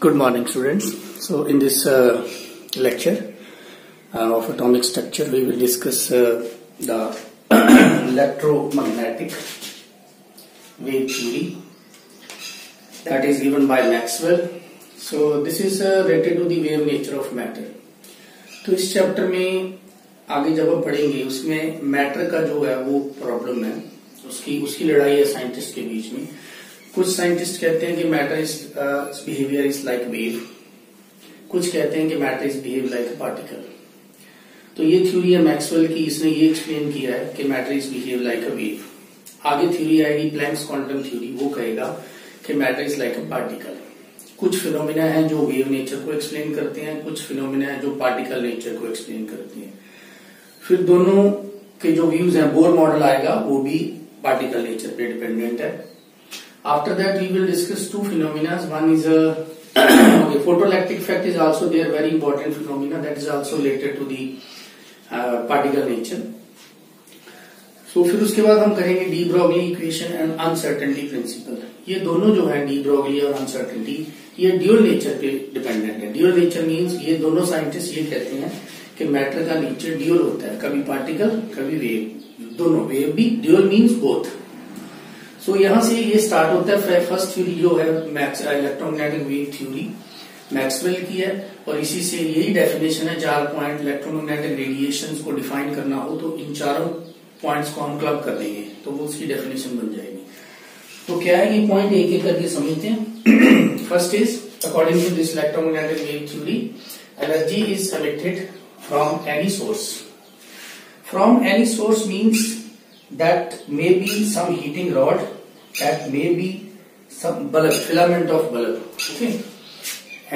Good morning, students. So, in this lecture of atomic structure, we will discuss the electromagnetic wave theory that is given by Maxwell. So, this is related to the wave nature of matter. तो इस chapter में आगे जब हम पढ़ेंगे उसमें matter का जो है वो प्रॉब्लम है, उसकी लड़ाई है साइंटिस्ट के बीच में. कुछ साइंटिस्ट कहते हैं कि matter is behaviour is like wave, कुछ कहते हैं कि matter is behave like a particle. तो ये थ्योरी है मैक्सवेल की, इसने ये एक्सप्लेन किया है कि matter is behave like a wave. आगे थ्योरी आएगी प्लैंक्स क्वांटम थ्योरी, वो कहेगा कि matter is like a particle. कुछ फिनोमिना है जो वेव नेचर को एक्सप्लेन करते हैं, कुछ फिनोमिना है जो पार्टिकल नेचर को एक्सप्लेन करते हैं. फिर दोनों के जो व्यूज हैं, बोर मॉडल आएगा, वो भी पार्टिकल नेचर पे डिपेंडेंट है. After that, we will discuss two phenomena. One is okay, photoelectric effect is also there, very important phenomena that is also related to the particle nature. So फिर उसके बाद हम करेंगे de Broglie equation and uncertainty principle. ये दोनों जो है de Broglie और अनसर्टेनिटी, ये ड्यूअल नेचर पे डिपेंडेंट है. ड्यूअल नेचर मीन्स ये दोनों साइंटिस्ट ये कहते हैं कि मैटर का नेचर ड्यूअल होता है, कभी पार्टिकल कभी वेव, दोनों. वेव भी ड्यूअल मीन्स बोथ. सो यहां से ये स्टार्ट होता है. फर्स्ट थ्योरी जो है इलेक्ट्रोमैग्नेटिक वेव थ्योरी मैक्सवेल की है, और इसी से यही डेफिनेशन है. 4 पॉइंट इलेक्ट्रोमैग्नेटिक रेडिएशंस को डिफाइन करना हो तो इन चारों पॉइंट्स को हम क्लब कर देंगे तो वो उसकी डेफिनेशन बन जाएगी. तो क्या है ये पॉइंट, एक एक करके समझते हैं. First is according to this electromagnetic wave theory, energy is emitted from any source. From any source means that may be some heating rod, that may be some bulb, filament of bulb. Okay,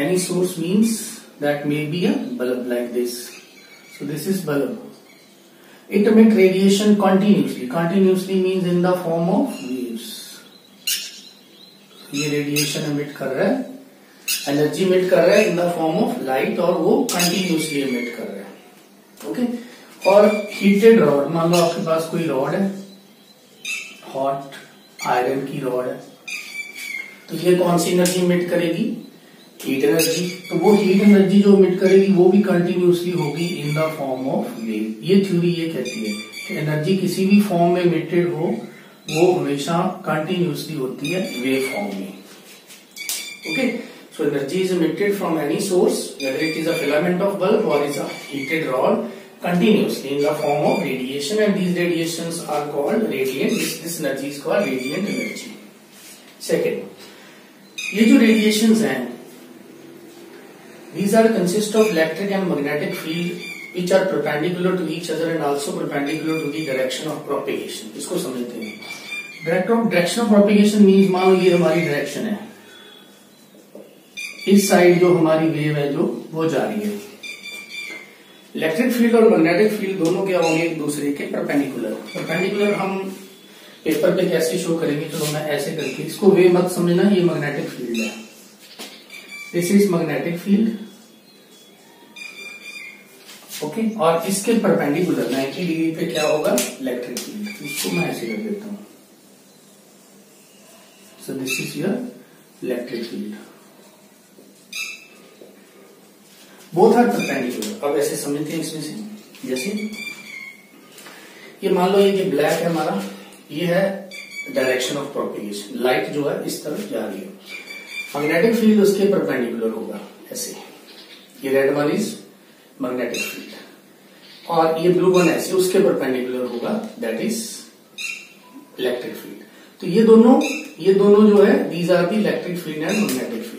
any source means that may be a bulb like this. So this is bulb. It emits radiation continuously. Continuously means in the form of waves. ये radiation emit कर रहा है, energy emit कर रहा है in the form of light, और वो continuously emit कर रहा है. Okay. और हीटेड रॉड, मान लो आपके पास कोई रॉड है, हॉट आयरन की रॉड है, तो ये कौन सी एनर्जी इमिट करेगी? Heat energy. तो वो हीट एनर्जी जो इमिट करेगी वो भी कंटिन्यूसली होगी इन द फॉर्म ऑफ वेव. ये थ्योरी ये कहती है कि एनर्जी किसी भी फॉर्म में इमिटेड हो वो हमेशा कंटिन्यूसली होती है वेव फॉर्म में. Okay, so energy is emitted from any source, whether it is a filament of bulb और is a heated rod, continuously in the form of radiation, and these radiations are called radiant. This energy is called radiant energy. Second, ये जो radiations हैं, these are consist of electric and magnetic field which are perpendicular to each other and also perpendicular to the direction of propagation. इसको समझते हैं. Direction of propagation means मान लो ये हमारी direction है, इस साइड जो हमारी वेव है जो वो जा रही है. इलेक्ट्रिक फील्ड और मैग्नेटिक फील्ड दोनों क्या होंगे? एक दूसरे के परपेंडिकुलर. परपेंडिकुलर हम पेपर पे कैसे शो करेंगे? चलो मैं ऐसे करके, इसको वे मत समझना, ये मैग्नेटिक फील्ड है. This is magnetic field. Okay, और इसके परपेंडिकुलर 90 डिग्री पे क्या होगा? Electric field. इसको मैं ऐसे कर देता हूं. So this is your electric field. Both are perpendicular. अब ऐसे समझते हैं इसमें से, जैसे ये मान लो ये ब्लैक है हमारा, ये है डायरेक्शन ऑफ प्रोपेगेशन. लाइट जो है इस तरफ जा रही है, मैग्नेटिक फील्ड उसके परपेंडिकुलर होगा ऐसे. ये red one is magnetic field, और ये ब्लू वन ऐसे उसके परपेंडिकुलर होगा, दैट इज इलेक्ट्रिक फील्ड. तो ये दोनों जो है, these are the electric field and magnetic field.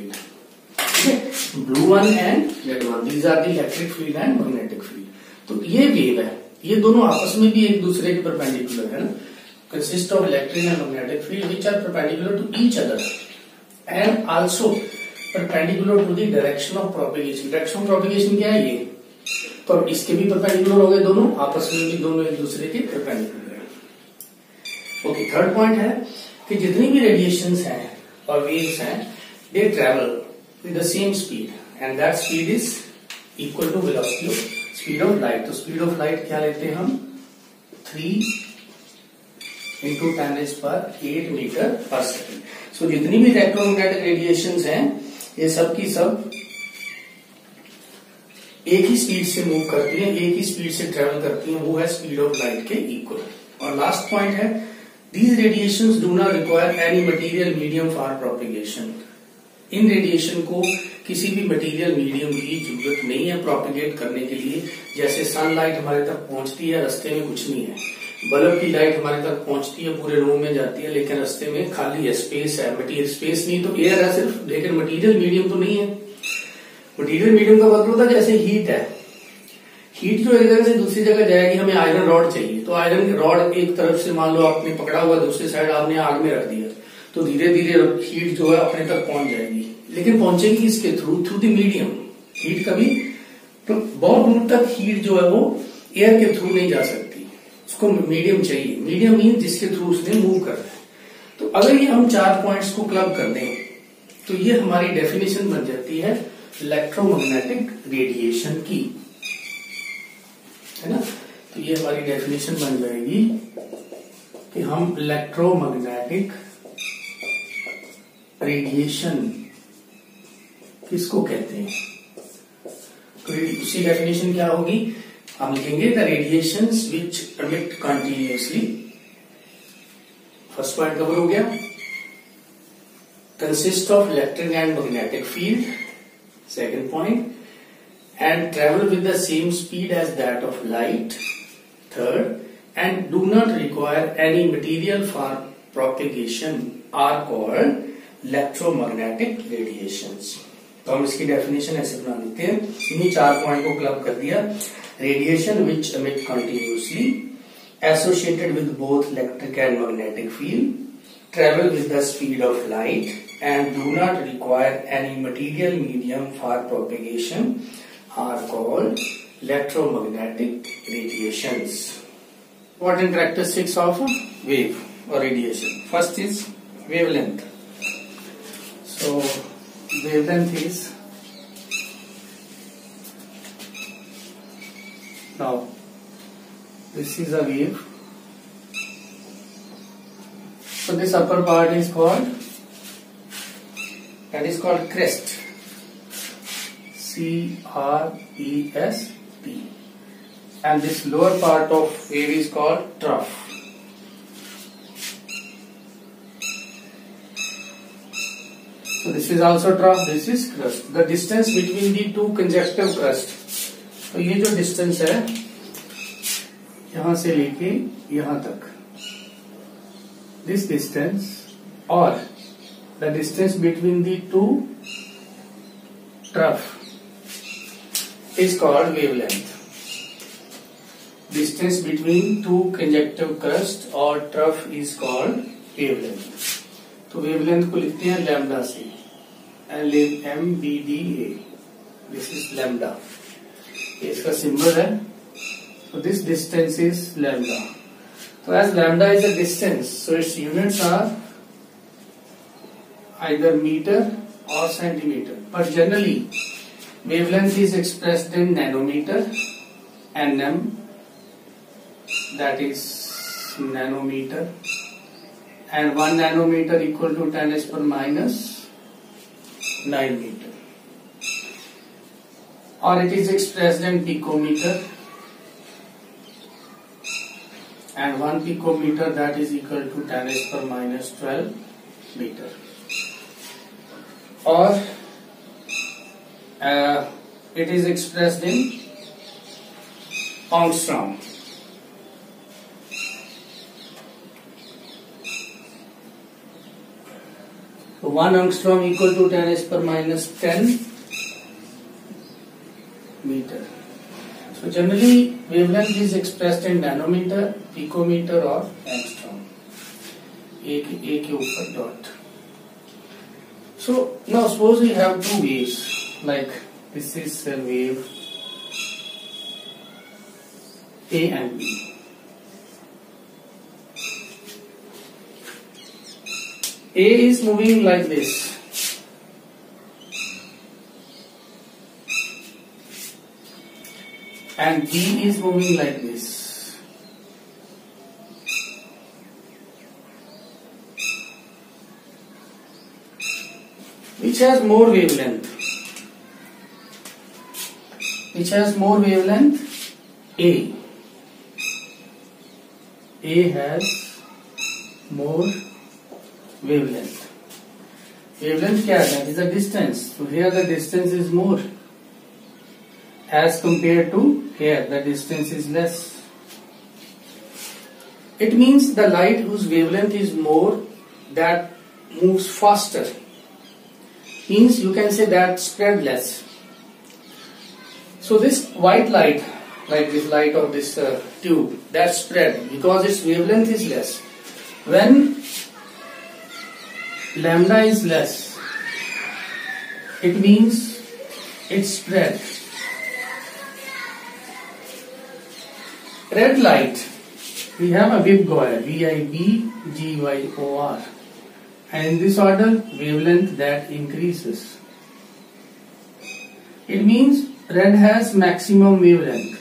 Blue one and red one, these are the electric field and magnetic field. तो ये वेव है, ये दोनों आपस में भी एक दूसरे के परपेंडिकुलर है ना. Consist of electric and magnetic field which are perpendicular to each other and also perpendicular to the direction of propagation. Direction of propagation क्या है? ये तो इसके भी परपेंडिकुलर हो गए दोनों, आपस में भी दोनों एक दूसरे के परपेंडिकुलर है. ओके, थर्ड पॉइंट है कि जितनी भी रेडिएशंस हैं और वेव्स हैं, they travel with the same speed, and that speed is equal to velocity of speed of light. तो speed of light क्या लेते हैं हम? 3 × 10⁸ मीटर पर सेकेंड. सो जितनी भी इलेक्ट्रोमैग्नेटिक रेडिएशंस हैं ये सब की सब एक ही स्पीड से मूव करती हैं, एक ही स्पीड से ट्रेवल करती हैं, वो है स्पीड ऑफ लाइट के इक्वल। और लास्ट पॉइंट है, these radiations do not require any material medium for propagation. In radiation को किसी भी मटेरियल मीडियम की जरूरत नहीं है प्रोपिगेट करने के लिए। जैसे सनलाइट हमारे तक पहुंचती है, रास्ते में कुछ नहीं है। बल्ब की लाइट हमारे तक पहुंचती है, पूरे रूम में जाती है, लेकिन रास्ते में खाली है, स्पेस है, मटीरियल स्पेस नहीं तो एयर है सिर्फ, लेकिन मटीरियल मीडियम तो नहीं है। मटीरियल मीडियम का मतलब होता है जैसे हीट है, हीट जो एक जगह से दूसरी जगह जाएगी, हमें आयरन रॉड चाहिए, तो आयरन रॉड एक तरफ से मान लो आपने पकड़ा हुआ, दूसरी साइड आपने आग में रख दिया, तो धीरे धीरे हीट जो है अपने तक पहुंच जाएगी। लेकिन पहुंचेगी किसके through? Through the medium. Heat कभी तो बहुत दूर तक हीट जो है वो एयर के थ्रू नहीं जा सकती, उसको मीडियम चाहिए। मीडियम मीन जिसके थ्रू उसने मूव करना है। तो अगर ये हम 4 पॉइंट्स को क्लब कर दें तो ये हमारी डेफिनेशन बन जाती है इलेक्ट्रोमैग्नेटिक रेडिएशन की, है ना। तो ये हमारी डेफिनेशन बन जाएगी कि हम इलेक्ट्रोमैग्नेटिक रेडिएशन किसको कहते हैं। तो उसकी डेफिनेशन क्या होगी? हम लिखेंगे the radiations which emit continuously. First point cover हो गया, consist of electric and magnetic field. Second point, and travel with the same speed as that of light. Third, and do not require any material for propagation are called electromagnetic radiations. तो हम इसकी definition ऐसे बना देते हैं, इन्हीं 4 point को club कर दिया। Radiation which emit continuously, associated with both electric and magnetic field, travel with the speed of light, and do not require any material medium for propagation are called electromagnetic radiations. Important characteristics of wave or radiation. First is wavelength. So wavelength is, now this is a wave. So this upper part is called, that is called crest. C-R-E-S-T, and this lower part of wave is called trough. So this is also trough, this is crest. The distance between the two conjective crust, तो ये जो distance है यहां से लेके यहां तक, this distance or the distance between the two trough is called wavelength. Distance between two conjective crust or trough is called wavelength. तो wavelength को लिखते हैं lambda से, LMBDA. This is lambda. ये इसका symbol है. So this distance is lambda. So as lambda is a distance, so its units are either meter or centimeter. But generally wavelength is expressed in nanometer, nm, that is nanometer, and 1 nanometer equal to 10 raised per minus 9 meter, or it is expressed in picometer, and 1 picometer that is equal to 10 raised per minus 12 meter, or it is expressed in angstrom. So 1 angstrom equal to 10 raised per minus 10 meter. So generally wavelength is expressed in nanometer, picometer or angstrom. एक के ऊपर dot. So now suppose we have two waves. Like this is a wave A and B. A is moving like this, and B is moving like this. Which has more wavelength? Which has more wavelength? A. A has more wavelength. Wavelength क्या है? That is the distance. So here the distance is more as compared to here the distance is less. It means the light whose wavelength is more, that moves faster. Means you can say that spread less. So this white light, like this light of this tube, that spread because its wavelength is less. When lambda is less, it means it spread. Red light, we have a Vibgyor, Vibgyor, and in this order wavelength that increases. It means red has maximum wavelength.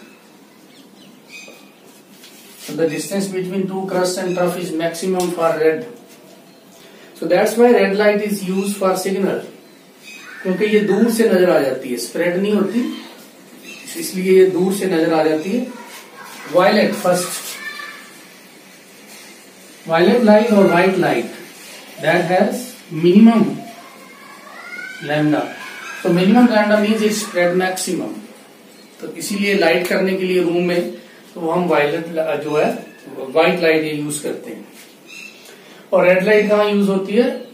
So the distance between two crust and trough is maximum for red. So that's why red light is used for signal. क्योंकि ये दूर से नजर आ जाती है, spread नहीं होती, इसलिए ये दूर से नजर आ जाती है. Violet first. Violet light or white light, that has minimum lambda. So minimum lambda means it spread maximum. तो इसीलिए लाइट करने के लिए रूम में तो हम वायलेट जो है व्हाइट लाइट यूज करते हैं. और रेड लाइट कहाँ यूज होती है?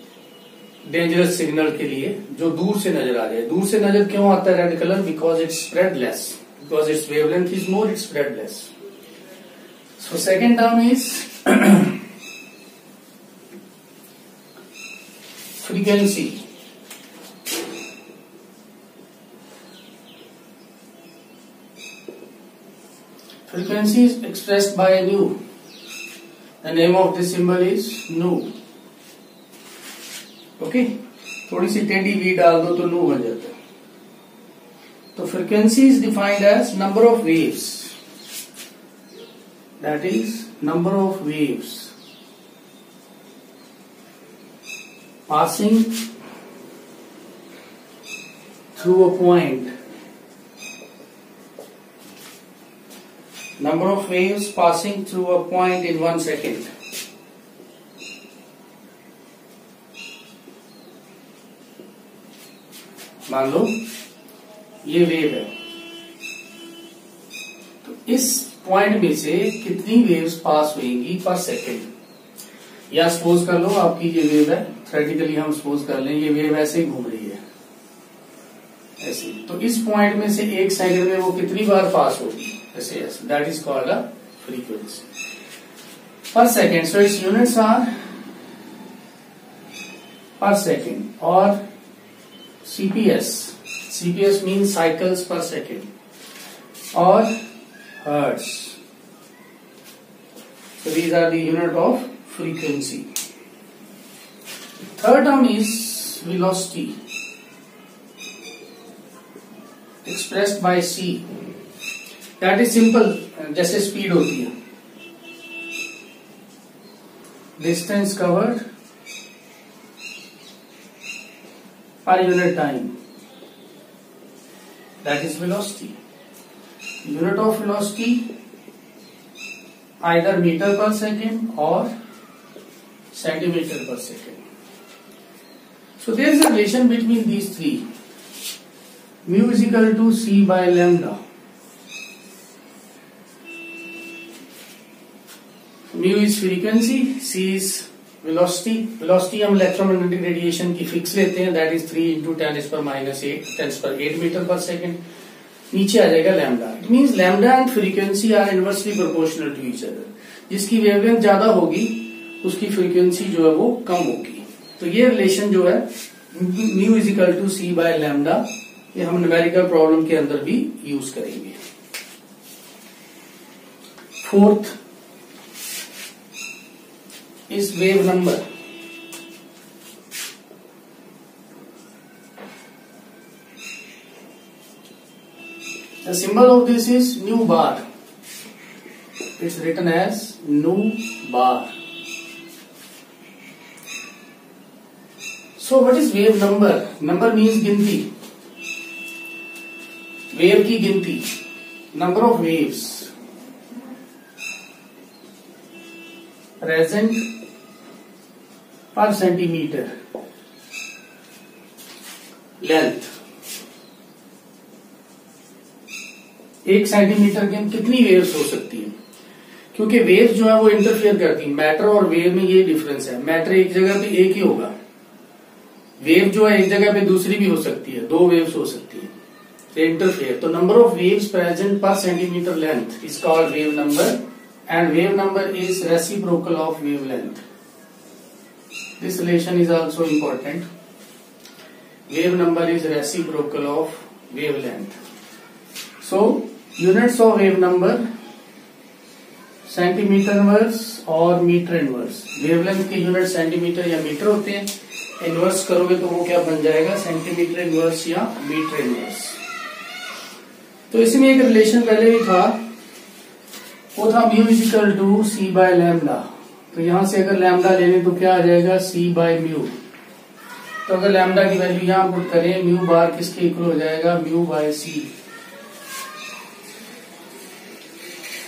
डेंजरस सिग्नल के लिए, जो दूर से नजर आ जाए. दूर से नजर क्यों आता है red colour? Because it spread less, because it's wavelength is more, it spread less. So second term is frequency. Frequency is expressed by nu. The name of this symbol is nu. Okay? थोड़ी सी टेढ़ी we डाल दो तो nu बन जाता है. तो frequency is defined as number of waves. That is number of waves passing through a point. Number of waves passing through a point in 1 second. मान लो ये वेव है, तो इस पॉइंट में से कितनी वेव्स पास होंगी पर सेकेंड. या सपोज कर लो आपकी ये वेव है, थ्योरेटिकली हम सपोज कर लें ये वेव ऐसे ही घूम रही है ऐसे, तो इस पॉइंट में से एक सेकंड में वो कितनी बार पास होगी ऐसे ऐसे. That is called a frequency per second. So its units are per second और CPS. CPS means cycles per second or hertz. So these are the unit of frequency. Third term is velocity, expressed by C. That is simple, जैसे speed होती है. Distance covered per unit time. That is velocity. Unit of velocity either meter per second or centimeter per second. So there is a relation between these three. Mu is equal to C by lambda. Mu is frequency, C is velocity. Velocity हम electromagnetic radiation की fix लेते हैं, that is 3 into 10⁻⁸ metre per second. नीचे आ जाएगा lambda. It means lambda and frequency are inversely proportional to each other. जिसकी wavelength ज्यादा होगी उसकी फ्रीक्वेंसी जो है वो कम होगी. तो ये रिलेशन जो है mu is equal to C by lambda, ये हम न्यूमेरिकल प्रॉब्लम के अंदर भी यूज करेंगे. Fourth is wave number. The symbol of this is nu bar. It's written as nu bar. So So what is wave number? Number means गिनती, wave की गिनती, number of waves present per centimeter length. एक centimetre के कितनी waves हो सकती है, क्योंकि वेव्स जो है वो इंटरफेयर करती है. मैटर और वेव में ये डिफरेंस है. मैटर एक जगह पे एक ही होगा, वेव जो है एक जगह पे दूसरी भी हो सकती है, दो वेव्स हो सकती है. इंटरफेयर. तो नंबर ऑफ वेव्स प्रेजेंट पर centimetre length is called wave number, and wave number is reciprocal of wave length. This relation is also important. Wave number is reciprocal of wave length. So units of wave number centimetre inverse और metre inverse. Wavelength के unit centimetre या metre होते हैं. Inverse करोगे तो वो क्या बन जाएगा, सेंटीमीटर इनवर्स या मीटर इनवर्स. तो इसमें एक रिलेशन पहले भी था, वो था mu is equal to C by lambda. तो यहां से अगर लैम्डा ले लें तो क्या आ जाएगा, सी बाय म्यू. तो अगर लैम्डा की वैल्यू यहां पुट करें, म्यू बार किसके इक्वल हो जाएगा, mu by C.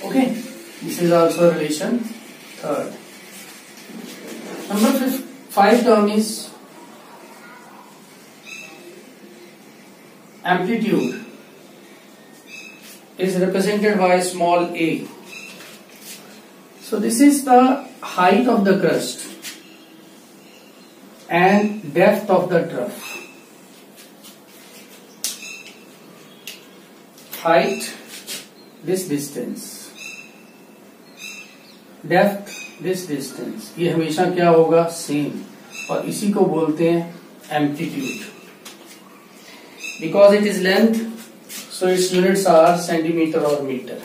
Okay, this is also relation third. Number 5 term is amplitude is represented by small a. So this is the height of the crust and depth of the trough. Height, this distance. Depth, this distance. ये हमेशा क्या होगा, same. और इसी को बोलते हैं amplitude. Because it is length, so its units are centimeter or meter.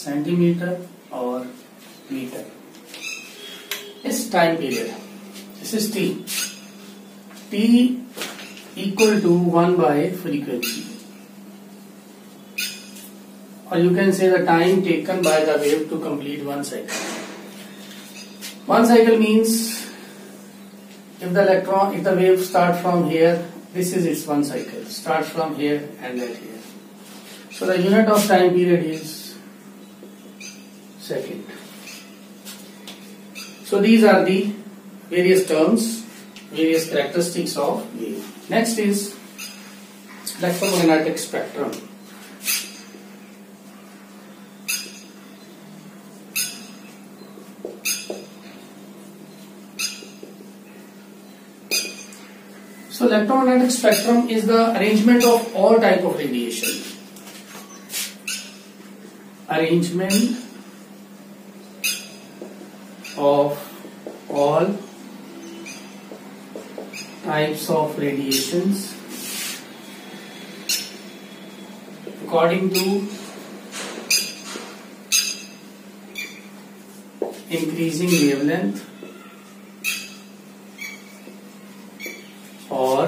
Centimeter or meter. This time period, this is t. T equal to 1 by frequency. Or you can say the time taken by the wave to complete one cycle. One cycle means if the wave starts from here, this is its one cycle. Starts from here and that here. So the unit of time period is second. So these are the various terms, various characteristics of wave. Next is electromagnetic spectrum. So electromagnetic spectrum is the arrangement of all type of radiation. Arrangement of all types of radiations according to increasing wavelength or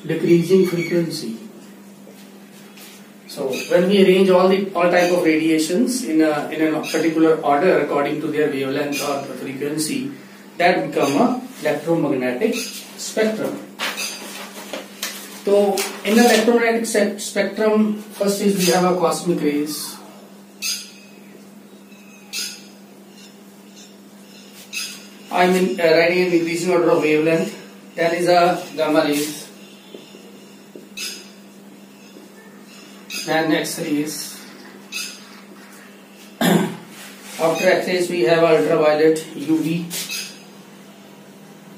decreasing frequency. So when we arrange all type of radiations in a particular order according to their wavelength or frequency, that become a electromagnetic spectrum. So in the electromagnetic spectrum, first is we have a cosmic rays. I mean writing in increasing order of wavelength. Then is a gamma rays. Then X-rays. After X-rays we have ultraviolet, UV.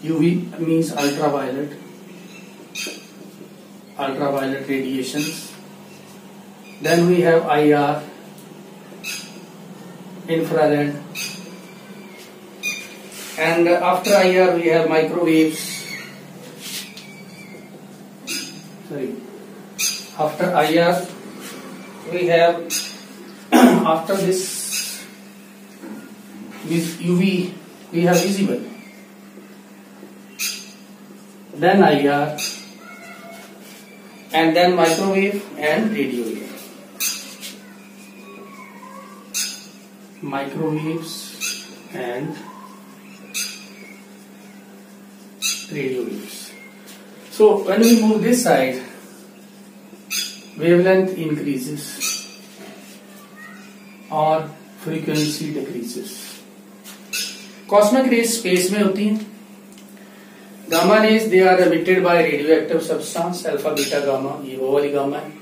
UV means ultraviolet radiations. Then we have IR, infrared. And after IR we have microwaves. After IR we have after this with UV we have visible. Then IR and then microwave and radio wave. Microwaves and radio waves. So when we move this side, wavelength increases or frequency decreases. Cosmic rays space में होती हैं. Gamma rays they are emitted by radioactive substance alpha beta gamma, ये वो वाली gamma है.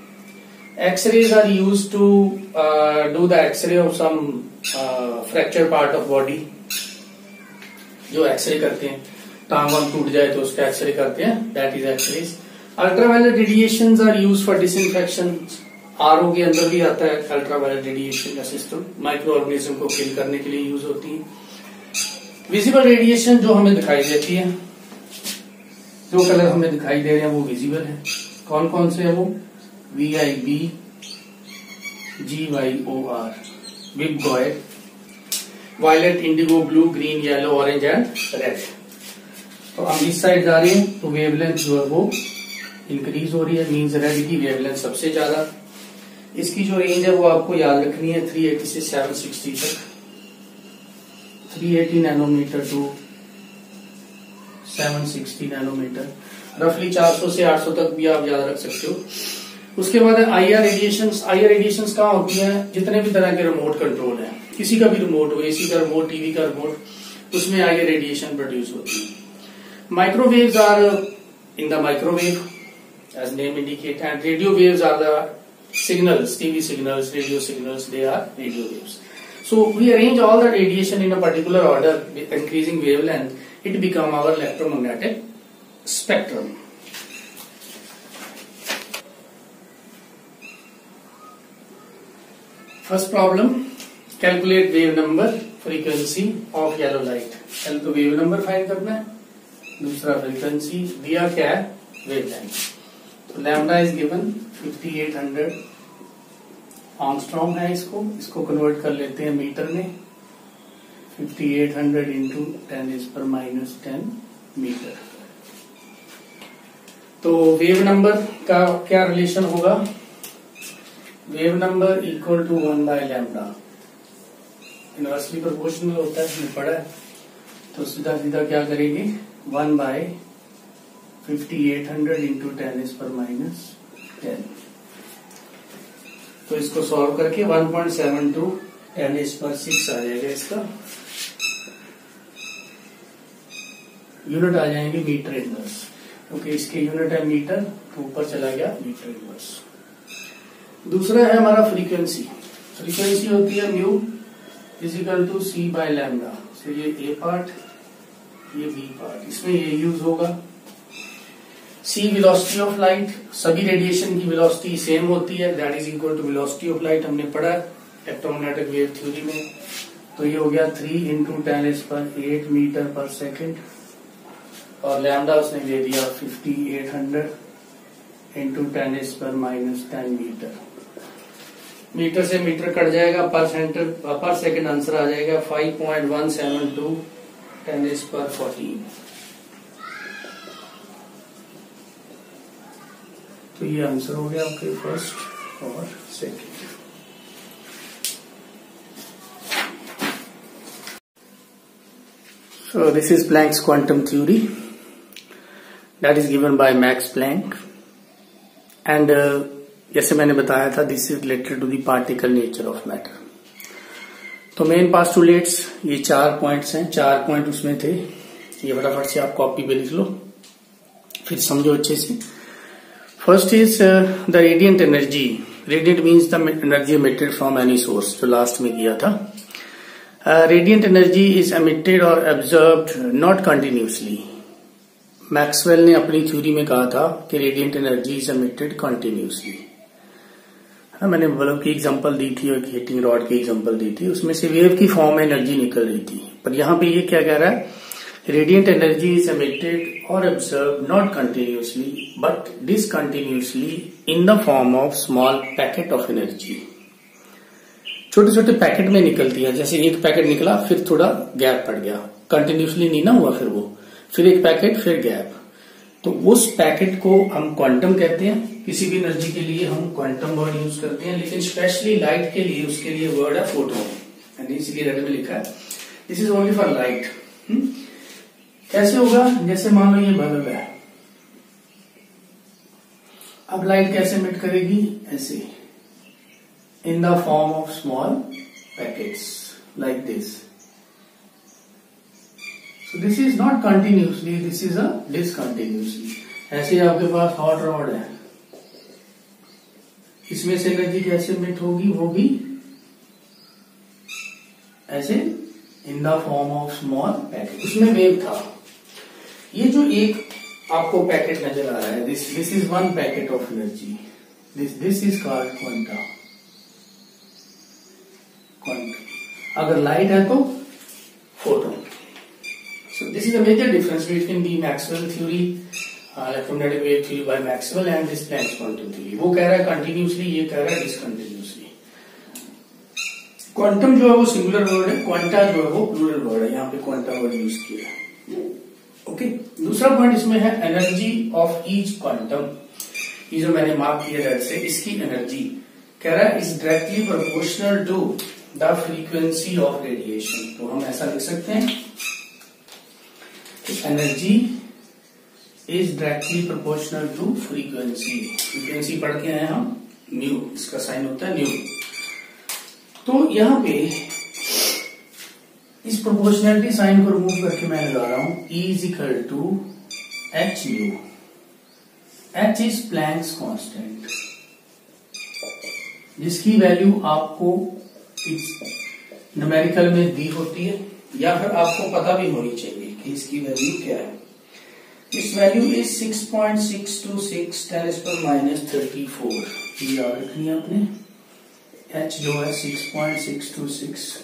X-rays are used to do the X-ray of some fractured part of body. जो X-ray करते हैं, टांग वांग टूट जाए तो उसका X-ray करते हैं, that is X-rays. Ultraviolet radiations are used for disinfection. RO के अंदर भी आता है अल्ट्रावायलेट रेडिएशन का सिस्टम, माइक्रो ऑर्गेनिज्म को किल करने के लिए यूज होती है. विजिबल रेडिएशन जो हमें दिखाई देती है, जो कलर हमें दिखाई दे रहे हैं वो विजिबल है. कौन कौन से है वो? VIB, GYOR, विबगॉयड, violet, indigo, blue, green, yellow, orange and red. तो हम इस साइड जा रहे हैं तो वेवलेंथ जो है वो इंक्रीज हो रही है, मीन्स रेड की वेवलेंथ सबसे ज्यादा. इसकी जो रेंज है वो आपको याद रखनी है 380 से 760 तक, 380 नैनोमीटर टू 760 नैनोमीटर, रफली 400 से 800 तक भी आप याद रख सकते हो. उसके बाद IR रेडिएशंस. IR रेडिएशंस कहाँ होती हैं? जितने भी तरह के रिमोट कंट्रोल है, किसी का भी रिमोट हो, AC का रिमोट, टीवी का रिमोट, उसमें IR रेडिएशन प्रोड्यूस होती है. Microwaves are in the microwave as name indicate, and radio waves are the signals, TV signals, radio signals, they are radio waves. So we arrange all the radiation in a particular order with increasing wavelength, it become our electromagnetic spectrum. First problem, calculate wave number, frequency of yellow light. पहले तो wave number find करना है, दूसरा frequency, दिया क्या है? wavelength. तो lambda is given 5800 Armstrong है. इसको कन्वर्ट कर लेते हैं मीटर में. 5800 इंटू 10⁻⁻10 मीटर. तो वेव नंबर का क्या रिलेशन होगा? Wave number equal to 1/λ, inversely proportional होता है, हमने पढ़ा है. तो सीधा सीधा क्या करेंगे? 1/5800 इंटू 10⁻10. तो इसको सॉल्व करके 1.72 10⁻6 आ जाएगा. इसका यूनिट आ जाएंगे मीटर इनवर्स, क्योंकि इसके यूनिट है मीटर, तो ऊपर चला गया मीटर इनवर्स. दूसरा है हमारा फ्रीक्वेंसी. फ्रीक्वेंसी होती है म्यू इजिकल टू C/λ. तो ये A पार्ट, ये B पार्ट, इसमें ये यूज होगा. C वेलोसिटी ऑफ लाइट, सभी रेडिएशन की वेलोसिटी सेम होती है, that is equal to velocity of light, हमने पढ़ा इलेक्ट्रोमैग्नेटिक वेव थ्योरी में. तो ये हो गया 3 इंटू 10⁸ मीटर पर सेकेंड, और लैम्डा उसने दे दिया 5800 इंटू 10⁻10 मीटर. मीटर से मीटर कट जाएगा, पर सेकेंड आंसर आ जाएगा 5.172 10⁻14. तो ये आंसर हो गया आपके फर्स्ट और second. So this is Planck's quantum theory that is given by Max Planck, and जैसे मैंने बताया था this is related to the particle nature of matter. तो मेन पास्टुलेट्स ये 4 पॉइंट्स हैं, 4 पॉइंट उसमें थे. ये फटाफट से आप कॉपी पे लिख लो, फिर समझो अच्छे से. First is the radiant energy. Radiant means the energy emitted from any source, जो लास्ट में किया था. Radiant energy is emitted or absorbed not continuously. Maxwell ने अपनी थ्योरी में कहा था कि radiant energy is emitted continuously. मैंने बल्ब की एग्जांपल दी थी और हीटिंग रॉड की एग्जांपल दी थी, उसमें से वेव की फॉर्म में एनर्जी निकल रही थी. पर यहाँ पे ये क्या कह रहा है? Radiant energy is emitted or absorbed not continuously but discontinuously in the form of small packet of energy. छोटे छोटे पैकेट में निकलती है, जैसे एक पैकेट निकला फिर थोड़ा गैप पड़ गया, कंटिन्यूसली नहीं ना हुआ, फिर एक पैकेट फिर गैप. तो उस पैकेट को हम क्वांटम कहते हैं. किसी भी एनर्जी के लिए हम क्वांटम वर्ड यूज करते हैं, लेकिन स्पेशली लाइट के लिए उसके लिए वर्ड है फोटोन, इसलिए रेड में लिखा है. This is only for light. कैसे होगा, जैसे मान लो ये बल्ब है, अब लाइट कैसे एमिट करेगी, ऐसे in the form of small packets like this. So this is not continuously, this is a discontinuously. ऐसे आपके पास हॉट रॉड है, इसमें से एनर्जी कैसे एमिट होगी, वो भी ऐसे in the form of small packet. उसमें वेव था। ये जो एक आपको पैकेट नजर आ रहा है, this is one packet of energy, this is called quanta. अगर लाइट है तो photon. So this is a major difference between the Maxwell theory, electromagnetic wave theory by Maxwell and this Planck's quantum theory. वो कह रहा है continuously, ये कह रहा है डिसकंटिन्यूसली। क्वांटम जो है वो सिंगुलर वर्ड है, क्वांटा जो है वो प्लूरल वर्ड है, यहाँ पे क्वांटा वर्ड यूज किया है। ओके, दूसरा पॉइंट इसमें है एनर्जी ऑफ ईच क्वांटम। ये जो मैंने मार्क किया रेड से, इसकी एनर्जी कह रहा है is directly proportional to the frequency of radiation. तो हम ऐसा लिख सकते हैं, energy is directly proportional to frequency. Frequency पढ़ के आए हम, न्यू, इसका साइन होता है न्यू। तो यहां पे इस प्रोपोर्शनलिटी साइन को रिमूव करके मैं लगा रहा हूं E is equal to H nu. H is Planck's constant, जिसकी वैल्यू आपको न्यूमेरिकल में दी होती है, या फिर आपको पता भी होनी चाहिए कि इसकी वैल्यू क्या है। इस वैल्यू इज 6.626 10⁻⁻34। ये याद रखनी है आपने। H जो है 6.626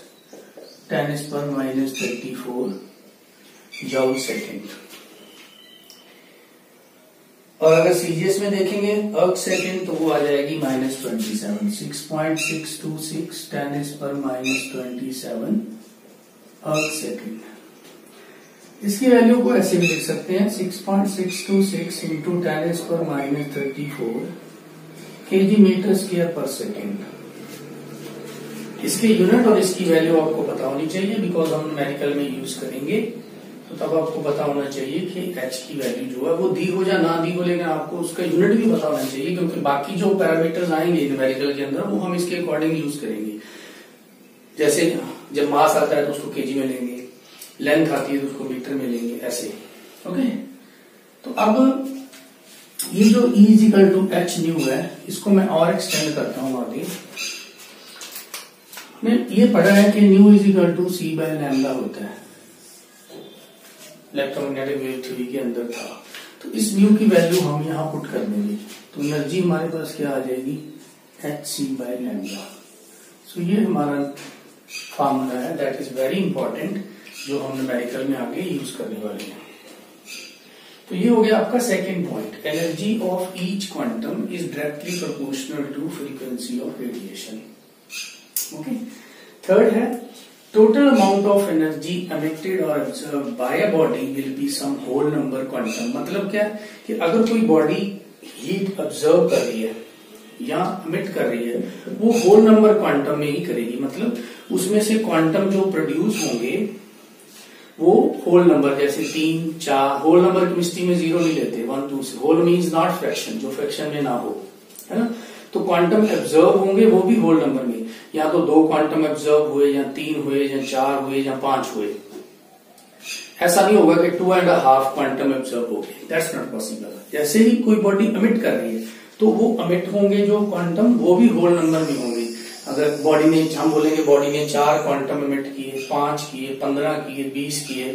10⁻⁻34 जूल सेकेंड। और अगर सीजीएस में देखेंगे अर्क सेकेंड तो वो आ जाएगी -27। 6.626 10⁻⁻27 अर्क सेकेंड। इसकी वैल्यू को ऐसे भी लिख सकते हैं 6.626 इंटू 10⁻⁻34 kg/m²। इसके यूनिट और इसकी वैल्यू आपको पता होनी चाहिए, बिकॉज हम न्यूमेरिकल में यूज करेंगे, तो तब आपको पता होना चाहिए कि एच की वैल्यू जो है वो दी हो या ना दी हो, लेकिन आपको उसका यूनिट भी पता होना चाहिए, क्योंकि बाकी जो पैरामीटर्स आएंगे न्यूमेरिकल के अंदर वो हम इसके अकॉर्डिंग यूज करेंगे। जैसे जब मास आता है तो उसको केजी में लेंगे, लेंथ आती है तो उसको मीटर में लेंगे, ऐसे। ओके, तो अब ये जो E is equal to H nu है, इसको मैं और एक्सटेंड करता हूं आगे। ये पढ़ा है कि nu is equal to C by lambda होता है, इलेक्ट्रोमैग्नेटिक वेव थ्योरी के अंदर था। तो इस न्यू की वैल्यू हम यहां पुट कर देंगे, तो एनर्जी हमारे पास क्या आ जाएगी, hc बाय लैम्डा। सो ये हमारा फार्मूला है, दैट इज वेरी इंपॉर्टेंट, जो हम न्यूमेरिकल में आगे यूज करने वाले हैं। तो ये हो गया आपका second point, energy of each quantum is directly proportional to frequency of radiation. Okay, third है total amount of energy emitted और observe by a body will be some whole number quantum. मतलब क्या कि अगर कोई बॉडी हीट ऑब्जर्व कर रही है या एमिट कर रही है, वो होल नंबर क्वांटम में ही करेगी। मतलब उसमें से क्वांटम जो प्रोड्यूस होंगे वो होल नंबर, जैसे 3, 4, होल नंबर केमिस्ट्री में 0 नहीं लेते, 1, 2 से। होल मीन्स नॉट फ्रैक्शन, जो फ्रैक्शन में ना हो, है ना। तो क्वांटम ऑब्जर्व होंगे वो भी होल नंबर में, या तो 2 क्वांटम ऑब्जर्व हुए, या 3 हुए, या 4 हुए, या 5 हुए। ऐसा नहीं होगा कि 2.5 क्वांटम ऑब्जर्व हो गए, दैट्स नॉट पॉसिबल। जैसे ही कोई बॉडी एमिट कर रही है तो वो एमिट होंगे जो क्वांटम, वो भी होल नंबर में होंगे। अगर बॉडी ने, हम बोलेंगे बॉडी ने 4 क्वांटम एमिट किए, 5 किए, 15 किए, 20 किए,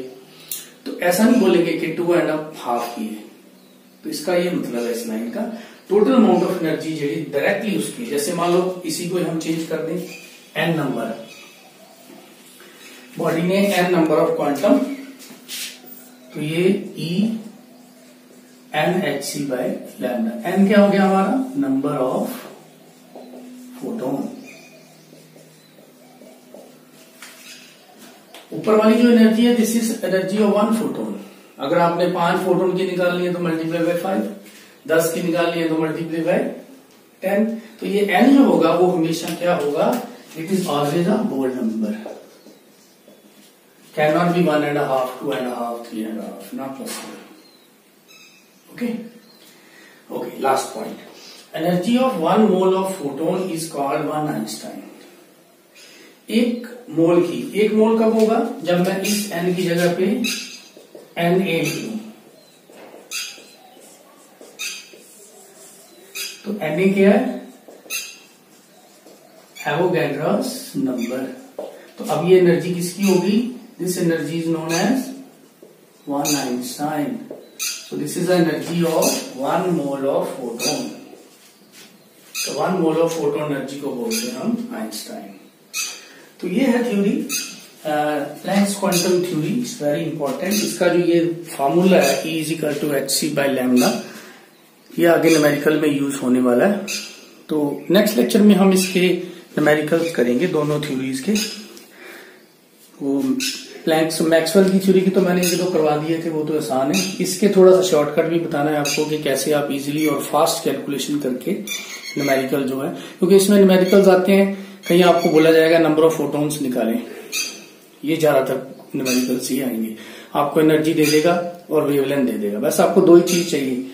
तो ऐसा नहीं बोलेंगे कि 2.5 किए। तो इसका ये मतलब है इस लाइन का, टोटल अमाउंट ऑफ एनर्जी जो डायरेक्टली उसकी, जैसे मान लो इसी को हम चेंज कर दें, n नंबर, बॉडी ने n नंबर ऑफ क्वांटम, तो ये E NhC by lambda. n क्या हो गया हमारा, नंबर ऑफ फोटोन। ऊपर वाली जो एनर्जी है, this is energy of 1 photon. अगर आपने 5 फोटोन की निकालनी है तो मल्टीप्लाई बाय 5, 10 की निकालनी है तो मल्टीप्लाई बाय 10। तो ये n जो होगा वो हमेशा क्या होगा, it is always a whole number. cannot be 1.5, 2.5, 3.5, not possible. Okay, last point. Energy of 1 mole of photon is called 1 Einstein. एक मोल कब होगा? जब मैं इस n की जगह पे Na लिखूं। तो Na क्या है? Avogadro's number. तो अब ये एनर्जी किसकी होगी? This energy is known as 1 Einstein. So this is the energy of 1 mole of photon. तो 1 mole of photon एनर्जी को बोलते हैं हम आइंस्टाइन। तो ये है theory, Planck's quantum theory, it's very important. इसका जो ये फॉर्मूला है E = hc/λ, ये आगे न्यूमेरिकल में यूज होने वाला है। तो नेक्स्ट लेक्चर में हम इसके न्यूमेरिकल करेंगे दोनों थ्योरीज के। वो प्लैंक्स मैक्सवेल की थ्योरी की तो मैंने ये तो करवा दिए थे, वो तो आसान है। इसके थोड़ा सा शॉर्टकट भी बताना है आपको कि कैसे आप इजीली और फास्ट कैलकुलेशन करके न्यूमेरिकल जो है, क्योंकि इसमें न्यूमेरिकल्स आते हैं, कहीं आपको बोला जाएगा नंबर ऑफ फोटॉन्स निकालें, ये ज्यादातर न्यूमेरिकल्स ही आएंगे। आपको एनर्जी दे देगा और वेवलेंथ दे देगा, बस आपको दो ही चीज चाहिए,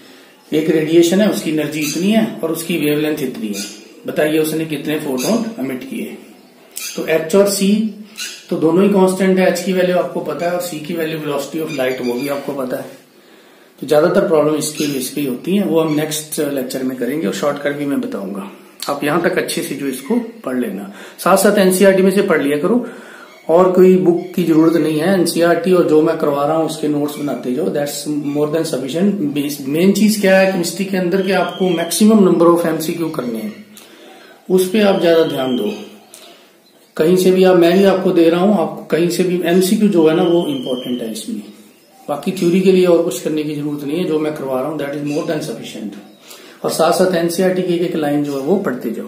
एक रेडिएशन है उसकी एनर्जी इतनी है और उसकी वेवलेंथ इतनी है, बताइए उसने कितने फोटोन एमिट किए। तो H और C तो दोनों ही कांस्टेंट है, H की वैल्यू आपको पता है और C की वैल्यू वेलोसिटी ऑफ लाइट वो भी आपको पता है। तो ज्यादातर प्रॉब्लम इसके बेस पे होती है, वो हम नेक्स्ट लेक्चर में करेंगे और शॉर्टकट भी मैं बताऊंगा। आप यहां तक अच्छे से जो इसको पढ़ लेना, साथ साथ एनसीईआरटी में से पढ़ लिया करो, और कोई बुक की जरूरत नहीं है। एनसीईआरटी और जो मैं करवा रहा हूं उसके नोट्स बनाते जाओ, that's more than sufficient. Main चीज क्या है केमिस्ट्री के अंदर कि आपको मैक्सिमम नंबर ऑफ एमसीक्यू करने हैं, उस पर आप ज्यादा ध्यान दो। कहीं से भी मैं भी आपको दे रहा हूं, आपको कहीं से भी एमसीक्यू जो है ना वो इम्पोर्टेंट है इसमें। बाकी थ्योरी के लिए और कुछ करने की जरूरत नहीं है, जो मैं करवा रहा हूं that is more than sufficient. और साथ साथ एनसीईआरटी की एक लाइन जो है वो पढ़ते जाओ।